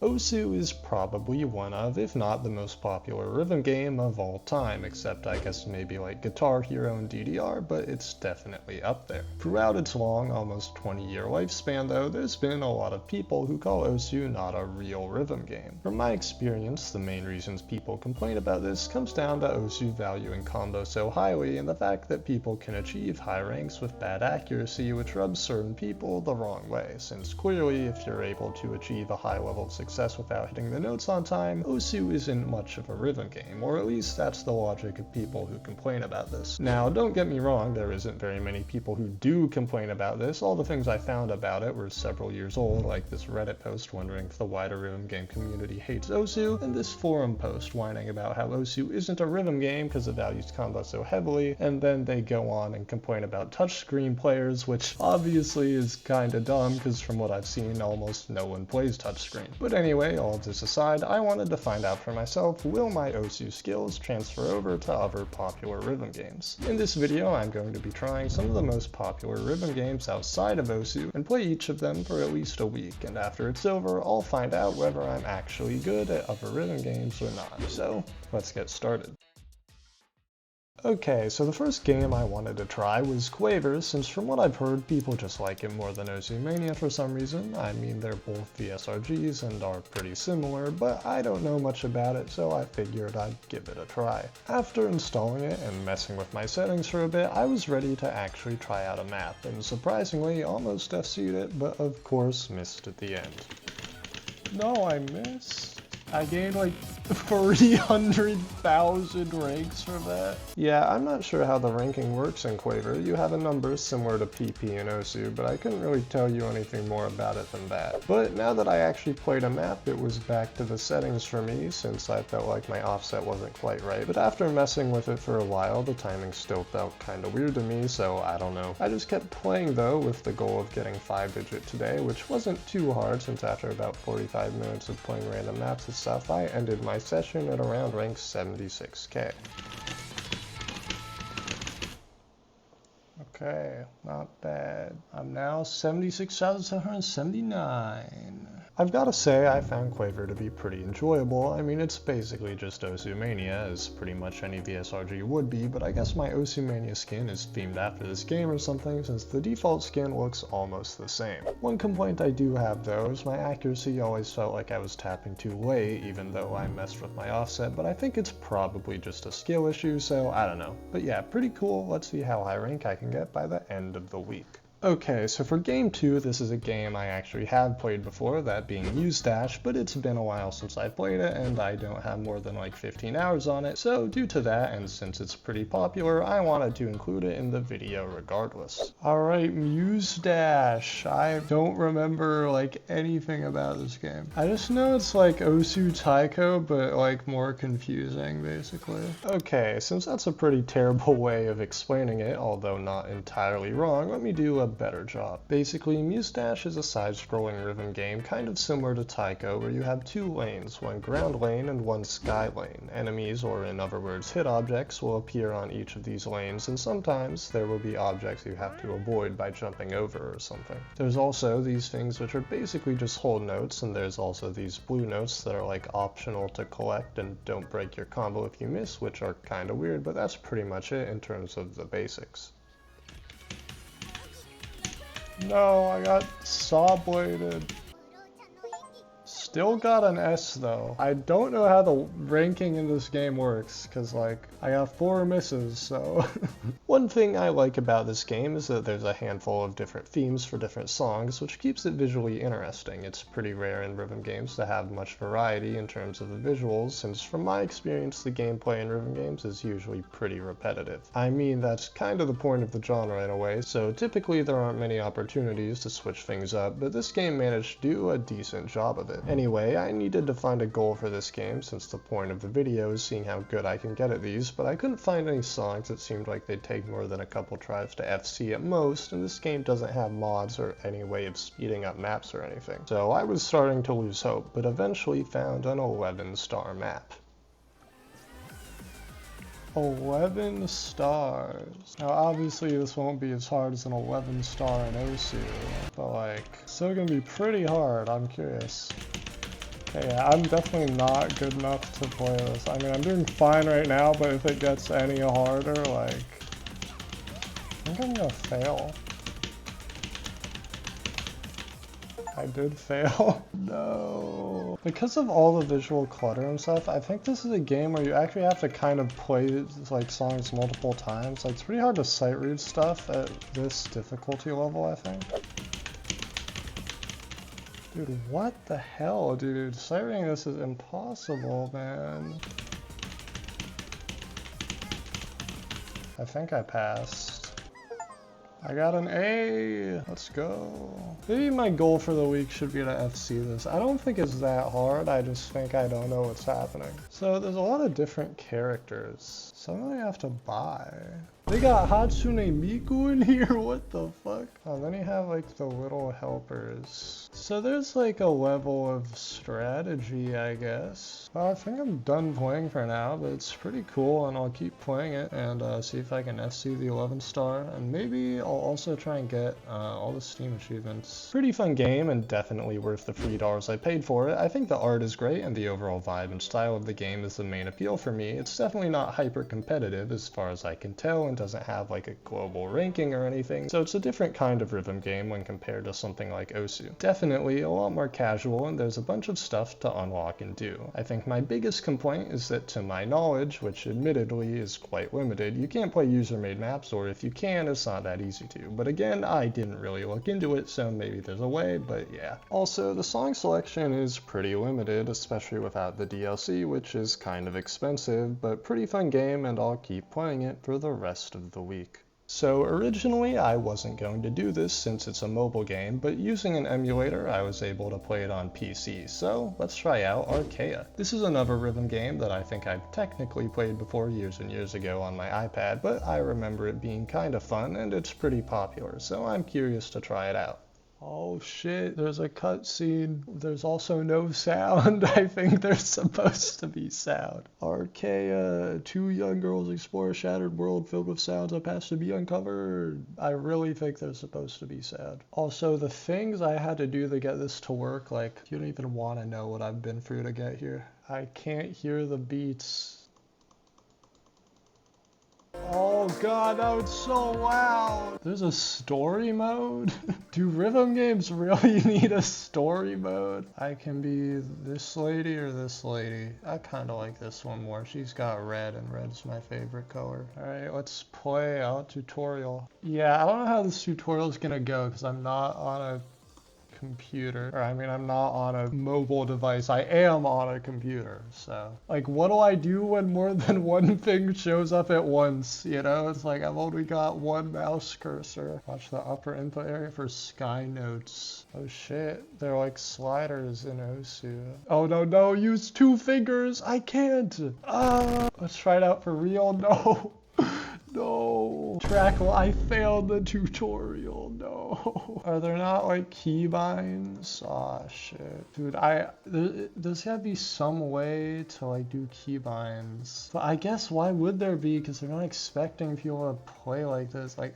Osu is probably one of, if not the most popular rhythm game of all time, except I guess maybe like Guitar Hero and DDR, but it's definitely up there. Throughout its long, almost 20-year lifespan though, there's been a lot of people who call Osu not a real rhythm game. From my experience, the main reasons people complain about this comes down to Osu valuing combo so highly and the fact that people can achieve high ranks with bad accuracy, which rubs certain people the wrong way, since clearly if you're able to achieve a high level of success without hitting the notes on time, Osu isn't much of a rhythm game, or at least that's the logic of people who complain about this. Now, don't get me wrong, there isn't very many people who do complain about this. All the things I found about it were several years old, like this Reddit post wondering if the wider rhythm game community hates Osu, and this forum post whining about how Osu isn't a rhythm game because it values combo so heavily, and then they go on and complain about touchscreen players, which obviously is kinda dumb because from what I've seen, almost no one plays touchscreen. But anyway, all of this aside, I wanted to find out for myself, will my Osu skills transfer over to other popular rhythm games? In this video, I'm going to be trying some of the most popular rhythm games outside of Osu and play each of them for at least a week, and after it's over, I'll find out whether I'm actually good at other rhythm games or not. So, let's get started. Okay, so the first game I wanted to try was Quaver, since from what I've heard, people just like it more than Osu Mania for some reason. I mean, they're both VSRGs and are pretty similar, but I don't know much about it, so I figured I'd give it a try. After installing it and messing with my settings for a bit, I was ready to actually try out a map, and surprisingly almost FC'd it, but of course missed at the end. No, I missed. I gained like 300,000 ranks for that. Yeah, I'm not sure how the ranking works in Quaver. You have a number similar to PP and Osu, but I couldn't really tell you anything more about it than that. But now that I actually played a map, it was back to the settings for me, since I felt like my offset wasn't quite right. But after messing with it for a while, the timing still felt kinda weird to me, so I don't know. I just kept playing though, with the goal of getting 5-digit today, which wasn't too hard, since after about 45 minutes of playing random maps and stuff, I ended my session at around rank 76k. Okay, not bad. I'm now 76,779. I've gotta say, I found Quaver to be pretty enjoyable. I mean, it's basically just Osu Mania, as pretty much any VSRG would be, but I guess my Osu Mania skin is themed after this game or something, since the default skin looks almost the same. One complaint I do have though is my accuracy always felt like I was tapping too late, even though I messed with my offset, but I think it's probably just a skill issue, so I don't know. But yeah, pretty cool. Let's see how high rank I can get by the end of the week. Okay, so for game 2, this is a game I actually have played before, that being Muse, but it's been a while since I played it, and I don't have more than like 15 hours on it, so due to that, and since it's pretty popular, I wanted to include it in the video regardless. Alright, Muse. I don't remember like anything about this game. I just know it's like Osu Taiko, but like more confusing, basically. Okay, since that's a pretty terrible way of explaining it, although not entirely wrong, let me do a better job. Basically, Muse is a side-scrolling rhythm game kind of similar to Taiko, where you have two lanes, one ground lane and one sky lane. Enemies, or in other words hit objects, will appear on each of these lanes, and sometimes there will be objects you have to avoid by jumping over or something. There's also these things which are basically just hold notes, and there's also these blue notes that are like optional to collect and don't break your combo if you miss, which are kinda weird, but that's pretty much it in terms of the basics. No, I got saw bladed. Still got an S though. I don't know how the ranking in this game works, cause like, I got 4 misses, so. One thing I like about this game is that there's a handful of different themes for different songs, which keeps it visually interesting. It's pretty rare in rhythm games to have much variety in terms of the visuals, since from my experience, the gameplay in rhythm games is usually pretty repetitive. I mean, that's kind of the point of the genre in a way, so typically there aren't many opportunities to switch things up, but this game managed to do a decent job of it. Anyway, I needed to find a goal for this game, since the point of the video is seeing how good I can get at these, but I couldn't find any songs that seemed like they'd take more than a couple tries to FC at most, and this game doesn't have mods or any way of speeding up maps or anything. So I was starting to lose hope, but eventually found an 11-star map. 11 stars. Now obviously this won't be as hard as an 11-star in Osu, but like, still gonna be pretty hard, I'm curious. Okay, yeah, I'm definitely not good enough to play this. I mean, I'm doing fine right now, but if it gets any harder, like, I think I'm gonna fail. I did fail. No. Because of all the visual clutter and stuff, I think this is a game where you actually have to kind of play like songs multiple times. Like, it's pretty hard to sight read stuff at this difficulty level, I think. Dude, what the hell, dude? Sight reading this is impossible, man. I think I passed. I got an A. Let's go. Maybe my goal for the week should be to FC this. I don't think it's that hard. I just think I don't know what's happening. So there's a lot of different characters. Some of them I have to buy. They got Hatsune Miku in here? What the fuck? Oh, then you have like the little helpers. So there's like a level of strategy, I guess. Well, I think I'm done playing for now, but it's pretty cool and I'll keep playing it and see if I can FC the 11 star. And maybe I'll also try and get all the Steam achievements. Pretty fun game and definitely worth the $3 I paid for it. I think the art is great and the overall vibe and style of the game is the main appeal for me. It's definitely not hyper competitive as far as I can tell and doesn't have like a global ranking or anything, so it's a different kind of rhythm game when compared to something like Osu. Definitely a lot more casual and there's a bunch of stuff to unlock and do. I think my biggest complaint is that to my knowledge, which admittedly is quite limited, you can't play user-made maps, or if you can, it's not that easy to. But again, I didn't really look into it, so maybe there's a way, but yeah. Also, the song selection is pretty limited, especially without the DLC, which is kind of expensive, but pretty fun game and I'll keep playing it for the rest of the week. So originally I wasn't going to do this since it's a mobile game, but using an emulator I was able to play it on PC, so let's try out Archaea. This is another rhythm game that I think I've technically played before years and years ago on my iPad, but I remember it being kind of fun and it's pretty popular, so I'm curious to try it out. Oh shit, there's a cutscene. There's also no sound. I think there's supposed to be sound. Archaea, two young girls explore a shattered world filled with sounds that pass to be uncovered. I really think there's supposed to be sound. Also, the things I had to do to get this to work, like, you don't even want to know what I've been through to get here. I can't hear the beats. Oh god, that was so loud! There's a story mode? Do rhythm games really need a story mode? I can be this lady or this lady. I kinda like this one more. She's got red and red's my favorite color. Alright, let's play out tutorial. Yeah, I don't know how this tutorial is gonna go because I'm not on a computer, or I mean I'm not on a mobile device. I am on a computer, so like what do I do when more than one thing shows up at once, you know? It's like I've only got one mouse cursor. Watch the upper input area for sky notes. Oh shit, they're like sliders in Osu. Oh no, use two fingers. I can't. Let's try it out for real. No. No. Trackle, I failed the tutorial. No. Are there not like keybinds? Aw, shit. Dude, there's gotta be some way to like do keybinds. But I guess why would there be? Because they're not expecting people to play like this. Like,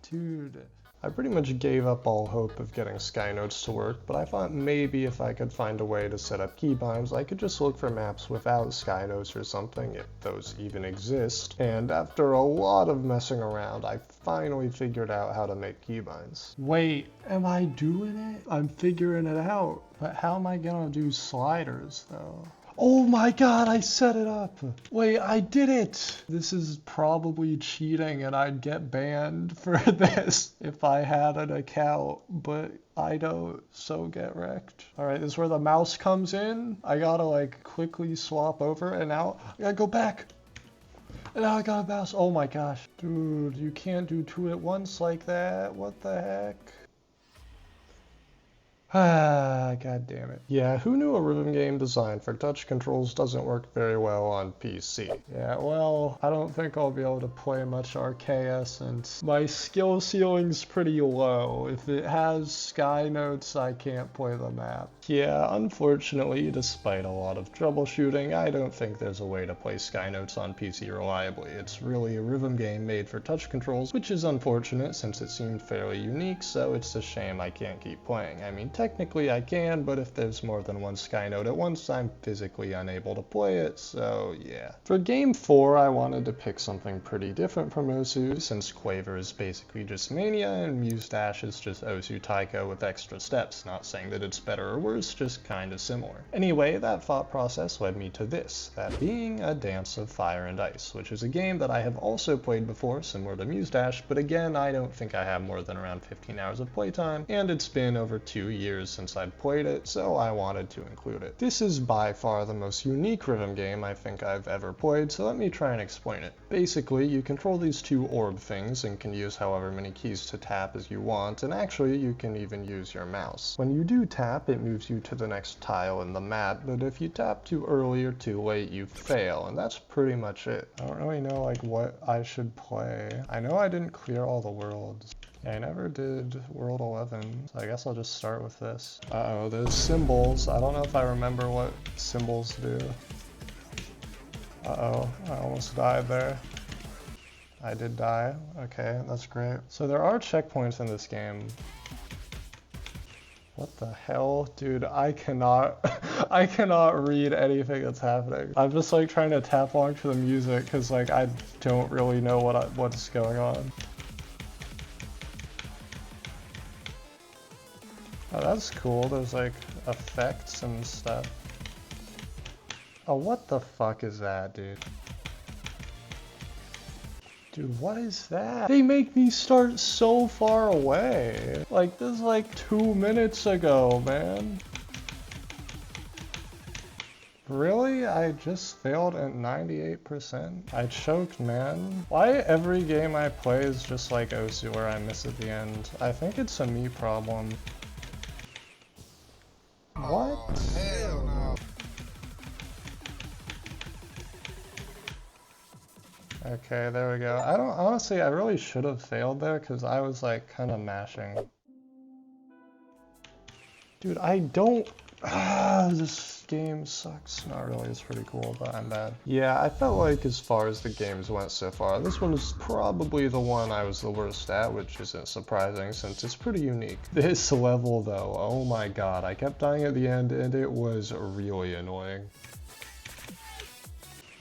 dude. I pretty much gave up all hope of getting Skynotes to work, but I thought maybe if I could find a way to set up keybinds, I could just look for maps without Skynotes or something, if those even exist. And after a lot of messing around, I finally figured out how to make keybinds. Wait, am I doing it? I'm figuring it out. But how am I gonna do sliders, though? Oh my god, I set it up! Wait, I did it! This is probably cheating and I'd get banned for this if I had an account, but I don't, so get wrecked. Alright, this is where the mouse comes in. I gotta like quickly swap over and now I gotta go back. And now I got a mouse. Oh my gosh. Dude, you can't do two at once like that. What the heck? God damn it. Yeah, who knew a rhythm game designed for touch controls doesn't work very well on PC? Yeah, well, I don't think I'll be able to play much Archaea since my skill ceiling's pretty low. If it has sky notes, I can't play the map. Yeah, unfortunately, despite a lot of troubleshooting, I don't think there's a way to play sky notes on PC reliably. It's really a rhythm game made for touch controls, which is unfortunate since it seemed fairly unique, so it's a shame I can't keep playing. I mean, technically I can, but if there's more than one sky note at once, I'm physically unable to play it, so yeah. For game 4, I wanted to pick something pretty different from Osu, since Quaver is basically just Mania, and Muse Dash is just Osu Taiko with extra steps. Not saying that it's better or worse, just kinda similar. Anyway, that thought process led me to this, that being a Dance of Fire and Ice, which is a game that I have also played before, similar to Muse Dash, but again, I don't think I have more than around 15 hours of playtime, and it's been over 2 years since I've played it, so I wanted to include it. This is by far the most unique rhythm game I think I've ever played, so let me try and explain it. Basically, you control these two orb things and can use however many keys to tap as you want, and actually you can even use your mouse. When you do tap, it moves you to the next tile in the map, but if you tap too early or too late, you fail, and that's pretty much it. I don't really know like what I should play. I know I didn't clear all the worlds. Yeah, I never did World 11, so I guess I'll just start with this. Uh-oh, there's symbols. I don't know if I remember what symbols do. Uh-oh, I almost died there. I did die. Okay, that's great. So there are checkpoints in this game. What the hell? Dude, I cannot I cannot read anything that's happening. I'm just like trying to tap along to the music because like I don't really know what's going on. Oh, that's cool. There's like effects and stuff. Oh, what the fuck is that, dude? Dude, what is that? They make me start so far away. Like, this is like 2 minutes ago, man. Really? I just failed at 98%? I choked, man. Why every game I play is just like Osu where I miss at the end? I think it's a me problem. What? Hell no. Okay, there we go. Honestly, I really should have failed there because I was like kind of mashing. Dude, I don't, this game sucks. Not really, it's pretty cool, but I'm bad. Yeah, I felt like as far as the games went so far, this one is probably the one I was the worst at, which isn't surprising since it's pretty unique. This level though, oh my god, I kept dying at the end and it was really annoying.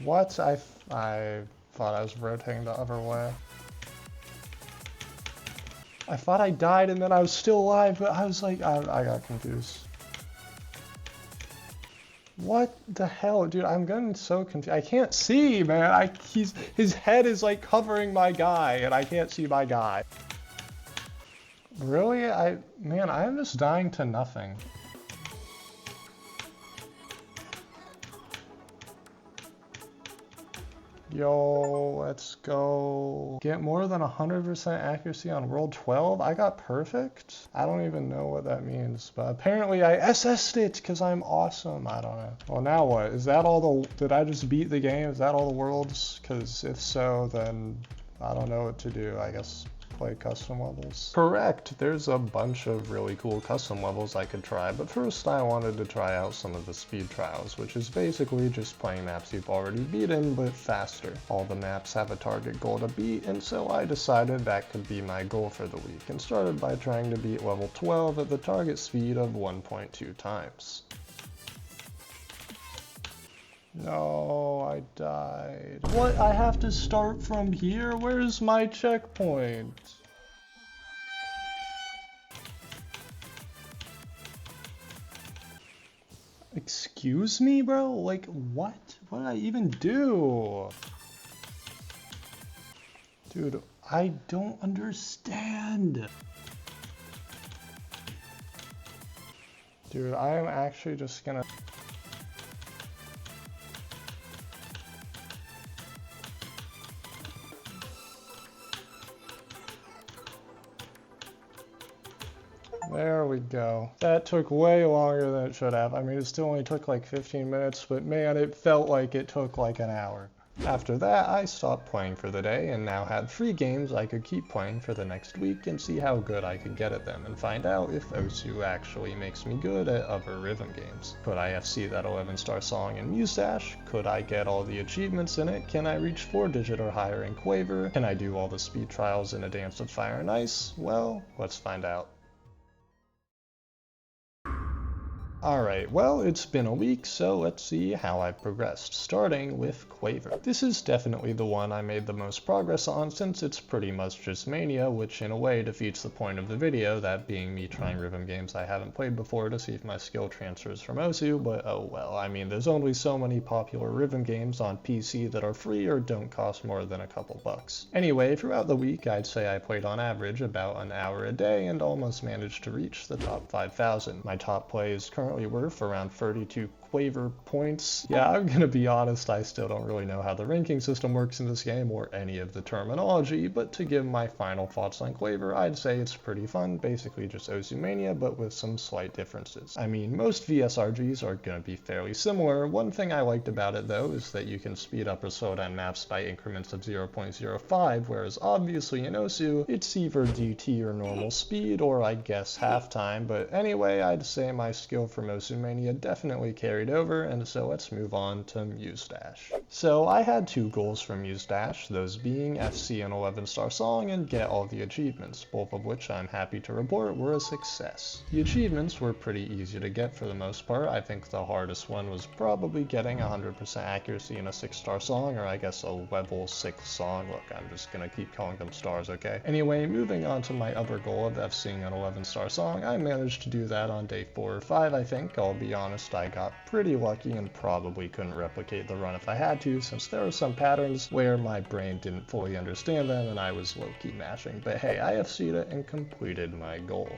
What? I thought I was rotating the other way. I thought I died and then I was still alive, but I was like, I got confused. What the hell, dude? I'm getting so confused. I can't see, man. His head is like covering my guy, and I can't see my guy. Really? Man, I'm just dying to nothing. Yo, let's go. Get more than 100% accuracy on World 12? I got perfect? I don't even know what that means, but apparently I SS'd it because I'm awesome. I don't know. Well, now what? Is that all did I just beat the game? Is that all the worlds? Because if so, then I don't know what to do. I guess play custom levels. Correct, there's a bunch of really cool custom levels I could try, but first I wanted to try out some of the speed trials, which is basically just playing maps you've already beaten, but faster. All the maps have a target goal to beat, and so I decided that could be my goal for the week, and started by trying to beat level 12 at the target speed of 1.2 times. No, I died. What? I have to start from here? Where's my checkpoint? Excuse me, bro? Like, what? What did I even do? Dude, I don't understand. Dude, I am actually just gonna... There we go. That took way longer than it should have. I mean, it still only took like 15 minutes, but man, it felt like it took like an hour. After that, I stopped playing for the day and now had 3 games I could keep playing for the next week and see how good I could get at them and find out if Osu actually makes me good at other rhythm games. Could I FC that 11-star song in Muse Dash? Could I get all the achievements in it? Can I reach 4-digit or higher in Quaver? Can I do all the speed trials in A Dance of Fire and Ice? Well, let's find out. Alright, well, it's been a week, so let's see how I've progressed, starting with Quaver. This is definitely the one I made the most progress on, since it's pretty much just Mania, which in a way defeats the point of the video, that being me trying rhythm games I haven't played before to see if my skill transfers from Osu, but oh well, I mean, there's only so many popular rhythm games on PC that are free or don't cost more than a couple bucks. Anyway, throughout the week, I'd say I played on average about an hour a day and almost managed to reach the top 5,000. My top play is currently worth around 32 Quaver points. Yeah, I'm gonna be honest, I still don't really know how the ranking system works in this game or any of the terminology, but to give my final thoughts on Quaver, I'd say it's pretty fun, basically just Osumania, but with some slight differences. I mean, most VSRGs are gonna be fairly similar. One thing I liked about it though is that you can speed up or slow down maps by increments of 0.05, whereas obviously in Osu, it's either DT or normal speed, or I guess half time, but anyway, I'd say my skill from Osumania definitely carried over, and so let's move on to Muse Dash. So I had two goals for Muse Dash, those being FC an 11-star song and get all the achievements, both of which I'm happy to report were a success. The achievements were pretty easy to get for the most part. I think the hardest one was probably getting 100% accuracy in a 6-star song, or I guess a level 6 song. Look, I'm just gonna keep calling them stars, okay? Anyway, moving on to my other goal of FCing an 11-star song, I managed to do that on day 4 or 5, I think. I'll be honest, I got pretty lucky and probably couldn't replicate the run if I had to, since there were some patterns where my brain didn't fully understand them and I was low-key mashing. But hey, I FC'd it and completed my goal.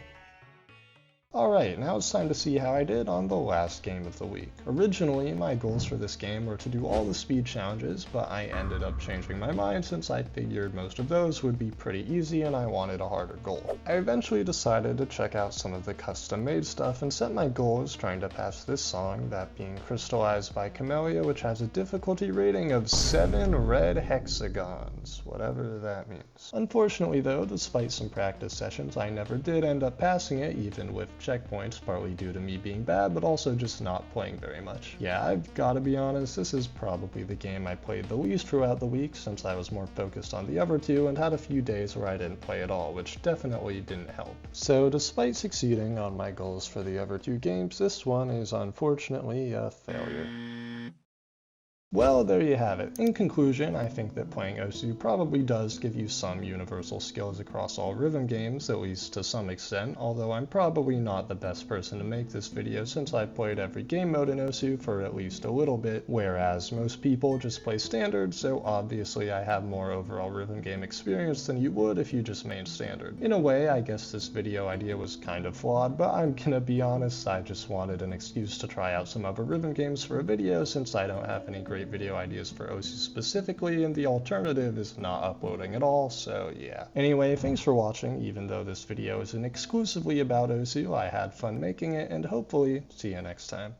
Alright, now it's time to see how I did on the last game of the week. Originally, my goals for this game were to do all the speed challenges, but I ended up changing my mind since I figured most of those would be pretty easy and I wanted a harder goal. I eventually decided to check out some of the custom-made stuff and set my goal as trying to pass this song, that being Crystallized by Camellia, which has a difficulty rating of 7 red hexagons, whatever that means. Unfortunately though, despite some practice sessions, I never did end up passing it, even with checkpoints, partly due to me being bad, but also just not playing very much. Yeah, I've gotta be honest, this is probably the game I played the least throughout the week, since I was more focused on the other two and had a few days where I didn't play at all, which definitely didn't help. So despite succeeding on my goals for the other two games, this one is unfortunately a failure. Well, there you have it. In conclusion, I think that playing Osu probably does give you some universal skills across all rhythm games, at least to some extent, although I'm probably not the best person to make this video since I've played every game mode in Osu for at least a little bit, whereas most people just play standard, so obviously I have more overall rhythm game experience than you would if you just main standard. In a way, I guess this video idea was kind of flawed, but I'm gonna be honest, I just wanted an excuse to try out some other rhythm games for a video since I don't have any great video ideas for Osu specifically, and the alternative is not uploading at all, so yeah. Anyway, thanks for watching. Even though this video isn't exclusively about Osu, I had fun making it, and hopefully see you next time.